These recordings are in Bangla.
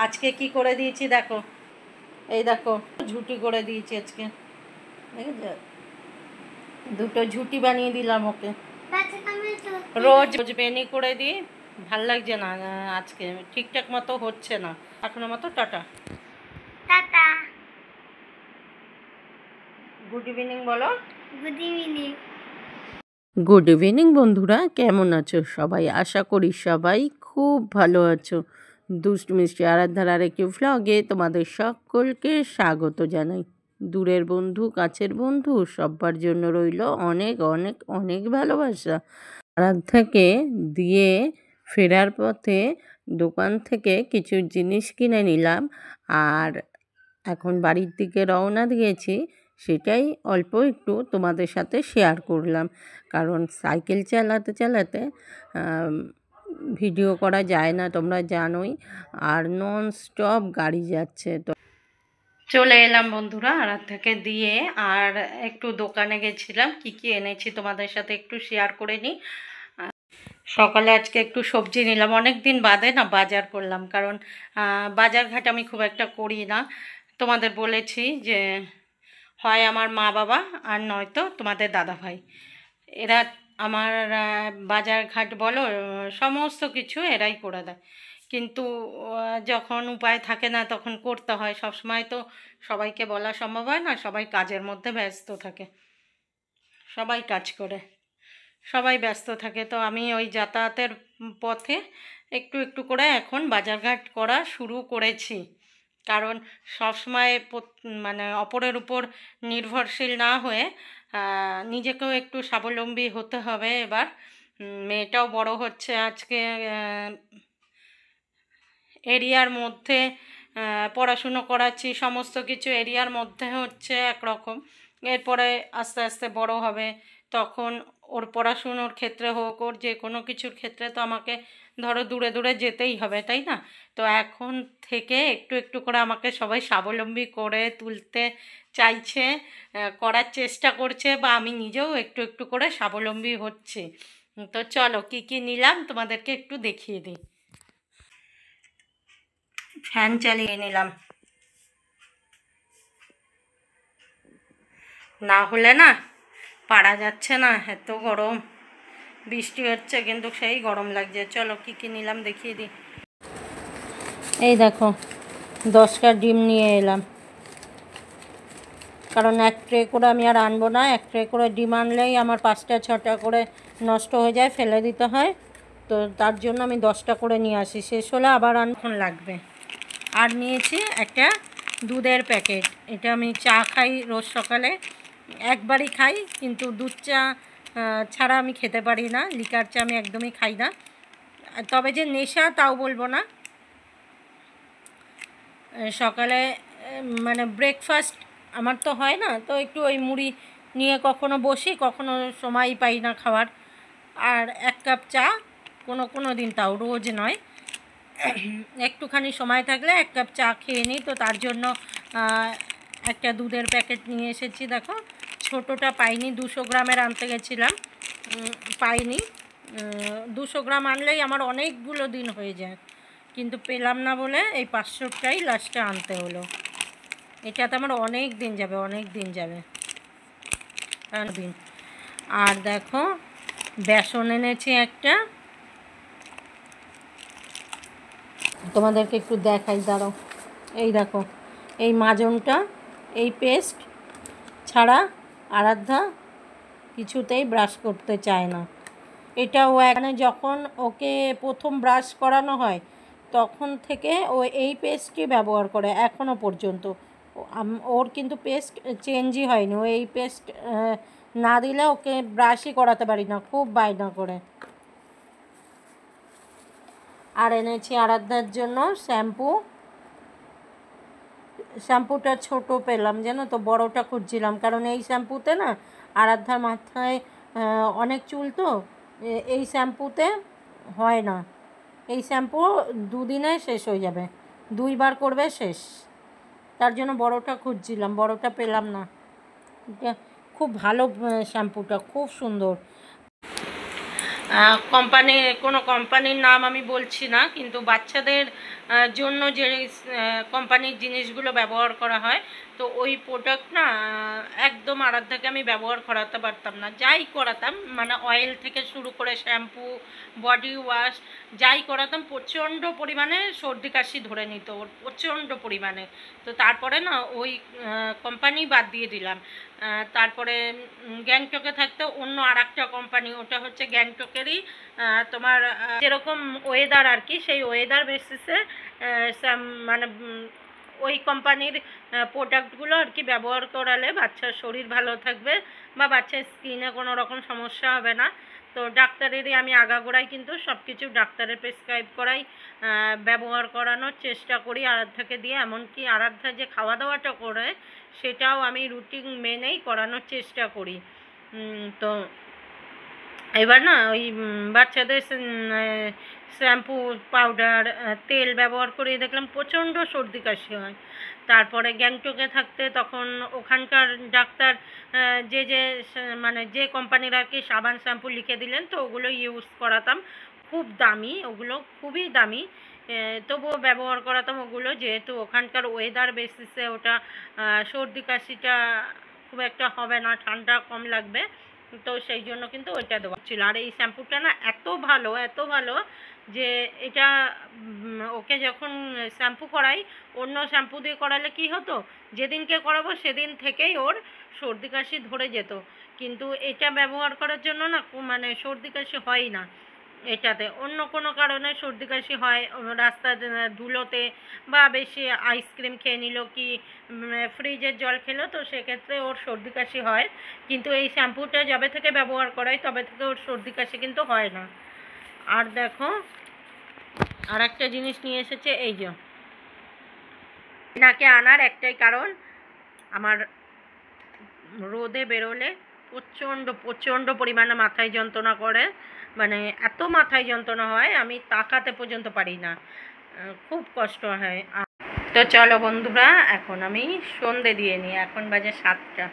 আজকে কি করে দিয়েছি দেখো, এই দেখো ঝুটি করে দিয়েছি আজকে, দেখেছো? দুটো ঝুটি বানিয়ে দিলাম ওকে। রোজ রোজ বেনি করে দিই, ভাল লাগছে না আজকে, ঠিকঠাক মতো হচ্ছে না এখনো মতো। টাটা টাটা, গুড ইভিনিং বলো। Good evening. গুড ইভিনিং বন্ধুরা, কেমন আছো সবাই? আশা করি সবাই খুব ভালো আছো। দুষ্টু মিষ্টি আরাধ্যার আরেকটি ভ্লগে তোমাদের সকলকে স্বাগত জানাই। দূরের বন্ধু কাছের বন্ধু সবার জন্য রইল অনেক অনেক অনেক ভালোবাসা। আরাধ্যাকে দিয়ে ফেরার পথে দোকান থেকে কিছু জিনিস কিনে নিলাম, আর এখন বাড়ির দিকে রওনা দিয়েছি। সেটাই অল্প একটু তোমাদের সাথে শেয়ার করলাম, কারণ সাইকেল চালাতে চালাতে ভিডিও করা যায় না, তোমরা জানোই, আর নন স্টপ গাড়ি যাচ্ছে। তো চলে এলাম বন্ধুরা আরাধ্যাকে দিয়ে, আর একটু দোকানে গেছিলাম, কি কি এনেছি তোমাদের সাথে একটু শেয়ার করে নিই। সকালে আজকে একটু সবজি নিলাম, অনেক দিন বাদে না বাজার করলাম, কারণ বাজারঘাট আমি খুব একটা করি না। তোমাদের বলেছি যে হয় আমার মা বাবা আর নয়তো তোমাদের দাদা ভাই, এরা আমার বাজারঘাট বলো সমস্ত কিছু এরাই করে দেয়। কিন্তু যখন উপায় থাকে না তখন করতে হয়, সবসময় তো সবাইকে বলা সম্ভব হয় না, সবাই কাজের মধ্যে ব্যস্ত থাকে, সবাই কাজ করে, সবাই ব্যস্ত থাকে। তো আমি ওই যাতায়াতের পথে একটু একটু করে এখন বাজারঘাট করা শুরু করেছি, কারণ সবসময় মানে অপরের উপর নির্ভরশীল না হয়ে নিজেকেও একটু স্বাবলম্বী হতে হবে। এবার মেয়েটাও বড় হচ্ছে, আজকে এরিয়ার মধ্যে পড়াশুনো করাচ্ছি, সমস্ত কিছু এরিয়ার মধ্যে হচ্ছে একরকম। এরপরে আস্তে আস্তে বড় হবে, তখন ওর পড়াশুনোর ক্ষেত্রে হোক, ওর যে কোনো কিছুর ক্ষেত্রে তো আমাকে ধরো দূরে দূরে যেতেই হবে, তাই না? তো এখন থেকে একটু একটু করে আমাকে সবাই স্বাবলম্বী করে তুলতে চাইছে, করার চেষ্টা করছে, বা আমি নিজেও একটু একটু করে স্বাবলম্বী হচ্ছি। তো চলো কি কি নিলাম তোমাদেরকে একটু দেখিয়ে দিই। ফ্যান চালিয়ে নিলাম, না হলে না পারা যাচ্ছে না, এত গরম, বৃষ্টি হচ্ছে কিন্তু সেই গরম লাগছে। চলো কি কি নিলাম দেখিয়ে দিই। এই দেখো 10টা ডিম নিয়ে এলাম, কারণ এক ট্রে করে আমি আর আনবো না, এক ট্রে করে ডিম আনলেই আমার 5টা 6টা করে নষ্ট হয়ে যায়, ফেলে দিতে হয়। তো তার জন্য আমি 10টা করে নিয়ে আসি, শেষ হলে আবার আনখন লাগবে। আর নিয়েছি একটা দুধের প্যাকেট, এটা আমি চা খাই রোজ সকালে, একবারই খাই, কিন্তু দুধ চা ছাড়া আমি খেতে পারি না, লিকার চা আমি একদমই খাই না। তবে যে নেশা তাও বলবো না, সকালে মানে ব্রেকফাস্ট আমার তো হয় না, তো একটু ওই মুড়ি নিয়ে কখনো বসি, কখনো সময় পাই না খাওয়ার, আর 1 কাপ চা কোনো কোনো দিন, তাও রোজ নয়, একটুখানি সময় থাকলে 1 কাপ চা খেয়ে নিই। তো তার জন্য একটা দুধের প্যাকেট নিয়ে এসেছি। দেখো ছোটোটা পাইনি, 200 গ্রামের আনতে গেছিলাম, পাইনি। 200 গ্রাম আনলেই আমার অনেকগুলো দিন হয়ে যায়, কিন্তু পেলাম না বলে এই 500টাই লাস্টে আনতে হলো। এটাতে আমার অনেক দিন যাবে, অনেক দিন যাবে দিন। আর দেখো বেসন এনেছি একটা, তোমাদেরকে একটু দেখাই, দাঁড়াও। এই দেখো এই মাজনটা, এই পেস্ট ছাড়া আরাধ্যা কিছুতেই ব্রাশ করতে চায় না। এটা ও এখানে যখন ওকে প্রথম ব্রাশ করানো হয় তখন থেকে ও এই পেস্টই ব্যবহার করে এখনও পর্যন্ত। ওর কিন্তু পেস্ট চেঞ্জই হয়নি, ও এই পেস্ট না দিলে ওকে ব্রাশই করাতে পারি না, খুব বায়না করে। আর এনেছি আরাধ্যার জন্য শ্যাম্পু, শ্যাম্পুটা ছোট পেলাম জানো তো, বড়টা খুঁজছিলাম, কারণ এই শ্যাম্পুতে না আরাধ্যার মাথায় অনেক চুল, তো এই শ্যাম্পুতে হয় না, এই শ্যাম্পু 2 দিনে শেষ হয়ে যাবে, 2 বার করবে শেষ, তার জন্য বড়টা খুঁজছিলাম, বড়টা পেলাম না। খুব ভালো শ্যাম্পুটা, খুব সুন্দর। কোম্পানি, কোনো কোম্পানির নাম আমি বলছি না, কিন্তু বাচ্চাদের জন্য যে কোম্পানির জিনিসগুলো ব্যবহার করা হয়, তো ওই প্রোডাক্ট না একদম আরাধ্যাকে আমি ব্যবহার করাতে পারতাম না। যাই করাতাম মানে অয়েল থেকে শুরু করে শ্যাম্পু, বডি ওয়াশ যাই করাতাম প্রচণ্ড পরিমাণে সর্দি কাশি ধরে নিত ওর, প্রচণ্ড পরিমাণে। তো তারপরে না ওই কোম্পানি বাদ দিয়ে দিলাম। তারপরে গ্যাংটকে থাকতে অন্য আর একটা কোম্পানি, ওটা হচ্ছে গ্যাংটকেরই তোমার যেরকম ওয়েদার আর কি, সেই ওয়েদার বেসিসে মানে ওই কোম্পানির প্রোডাক্টগুলো আর কি ব্যবহার করালে বাচ্চার শরীর ভালো থাকবে বা বাচ্চার স্কিনে কোনো রকম সমস্যা হবে না। তো ডাক্তারেরই আমি আগাগোড়াই কিন্তু সব কিছু ডাক্তারের প্রেসক্রাইব করাই ব্যবহার করানোর চেষ্টা করি আরাধ্যাকে দিয়ে। এমনকি আরাধ্যা যে খাওয়া দাওয়াটা করে সেটাও আমি রুটিন মেনেই করানোর চেষ্টা করি। তো এবার না ওই বাচ্চাদের শ্যাম্পু, পাউডার, তেল ব্যবহার করে দেখলাম প্রচণ্ড সর্দি কাশি হয়। তারপরে গ্যাংটকে থাকতে তখন ওখানকার ডাক্তার যে যে মানে যে কোম্পানির আর কি সাবান শ্যাম্পু লিখে দিলেন, তো ওগুলো ইউজ করাতাম। খুব দামি, ওগুলো খুবই দামি, তবুও ব্যবহার করাতাম ওগুলো, যেহেতু ওখানকার ওয়েদার বেসিসে ওটা সর্দি কাশিটা খুব একটা হবে না, ঠান্ডা কম লাগবে, তো সেই জন্য কিন্তু ওইটা দেওয়া ছিল। আর এই শ্যাম্পুটা না এত ভালো, এত ভালো যে এটা ওকে যখন শ্যাম্পু করাই, অন্য শ্যাম্পু দিয়ে করালে কি হতো, যেদিনকে করাবো সেদিন থেকেই ওর সর্দি কাশি ধরে যেত। কিন্তু এটা ব্যবহার করার জন্য না মানে সর্দি কাশি হয় না। এটাতে অন্য কোনো কারণে সর্দি কাশি হয়, রাস্তার ধুলোতে বা বেশি আইসক্রিম খেয়ে নিল কি ফ্রিজের জল খেলো, তো সেক্ষেত্রে ওর সর্দি কাশি হয়। কিন্তু এই শ্যাম্পুটা যবে থেকে ব্যবহার করাই তবে থেকে ওর সর্দি কাশি কিন্তু হয় না। আর দেখো আর একটা জিনিস নিয়ে এসেছে, এই যে নাকে আনার একটাই কারণ, আমার রোদে বেরোলে প্রচণ্ড প্রচণ্ড পরিমাণে মাথায় যন্ত্রণা করে, মানে এত মাথায় যন্ত্রণা হয় আমি তাকাতে পর্যন্ত পারি না, খুব কষ্ট হয়। তো চলো বন্ধুরা, এখন আমি সন্ধে দিয়ে নিই। এখন বাজে 7টা,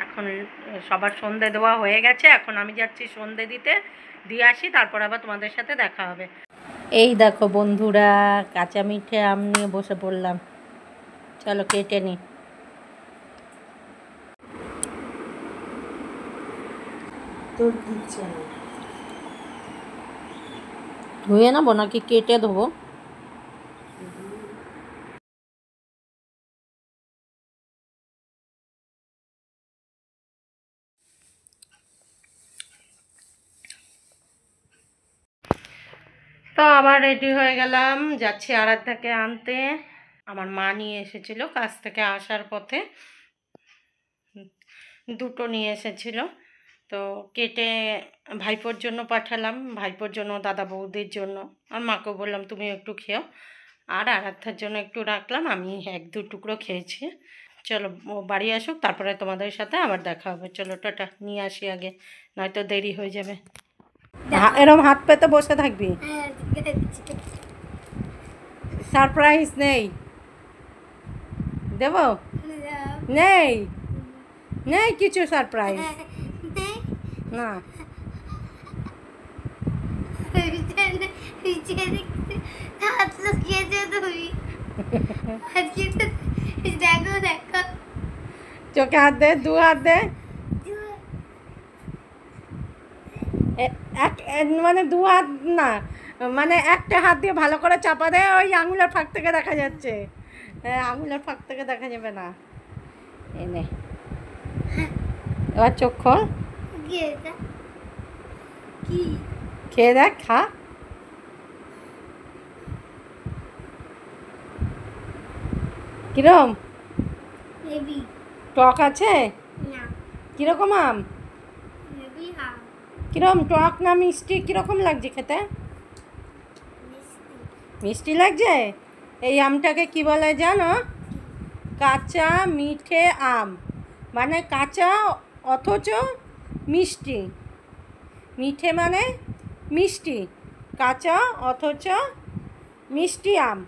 এখন সবার সন্ধে দেওয়া হয়ে গেছে, এখন আমি যাচ্ছি সন্ধে দিতে, দিয়ে আসি, তারপর আবার তোমাদের সাথে দেখা হবে। এই দেখো বন্ধুরা, কাঁচা মিঠে আম নিয়ে বসে পড়লাম, চলো কেটে নিই। তোর কি চাই? ধুয়ে নেবো নাকি কেটে দেবো? তো আবার রেডি হয়ে গেলাম, যাচ্ছি আরাধ্যাকে আনতে। আমার মা নিয়ে এসেছিল কাজ থেকে আসার পথে, দুটো নিয়ে এসেছিল, তো কেটে ভাইপোর জন্য পাঠালাম, ভাইপোর জন্য, দাদা বৌদির জন্য, আর মাকেও বললাম তুমি একটু খেও, আর আরাধ্যার জন্য একটু রাখলাম, আমি 1-2 টুকরো খেয়েছি। চলো ও বাড়ি আসুক, তারপরে তোমাদের সাথে আবার দেখা হবে। চলো টাটা, নিয়ে আসি আগে, নয়তো দেরি হয়ে যাবে। এরম হাত পেতে বসে থাকবি, সারপ্রাইজ নেই দেব, নেই নেই কিছু সারপ্রাইজ না। চোখে হাত দে, 2 হাত দে, মানে 2 হাত না, মানে একটা হাত দিয়ে ভালো করে চাপা দে, ওই আঙুলের ফাঁক থেকে দেখা যাচ্ছে, আঙুলের ফাঁক থেকে দেখা যাবে না। এনে এবার চোখ খোল, খেয়ে দেখ, খা। কিরম টক আছে? কিরকম আম? কিরম টক না মিষ্টি, কিরকম লাগছে খেতে? মিষ্টি লাগছে। এই আমটাকে কি বলে জানো? কাঁচা মিঠে আম, মানে কাঁচা অথচ মিষ্টি, মিঠে মানে মিষ্টি, কাঁচা অথচ মিষ্টি আম।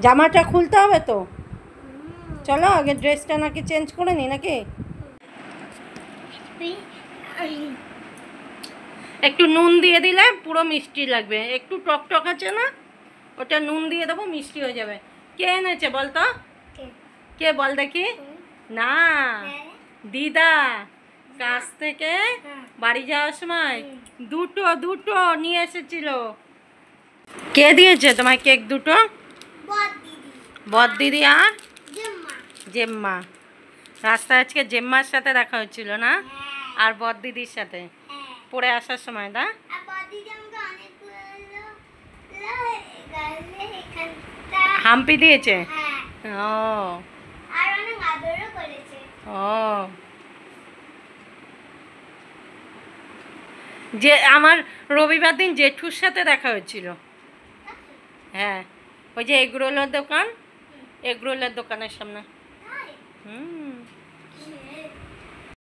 জামাটা খুলতে হবে তো, চলো আগে ড্রেসটা নাকি চেঞ্জ করে নি নাকি। একটু নুন দিয়ে দিলে পুরো মিষ্টি লাগবে, একটু টক টক আছে না, ওটা নুন দিয়ে দেবো, মিষ্টি হয়ে যাবে। কে এনেছে বল তো? কে বল দেখি? না, দিদা কাছ থেকে বাড়ি যাওয়ার সময় দুটো দুটো নিয়ে এসেছিল। কে দিয়েছে তোমায় কেক দুটো? বদ দিদি আর জেম্মা। রাস্তায় আজকে জেম্মার সাথে দেখা হচ্ছিল না, আর বদ দিদির সাথে পড়ে আসার সময় না। হাম্পি দিয়েছে। ও ও, যে আমার রবিবার দিন জেঠুর সাথে দেখা হচ্ছিল। হ্যাঁ, ওই যে এগরোলের দোকান, এগরোলের দোকানের সামনে।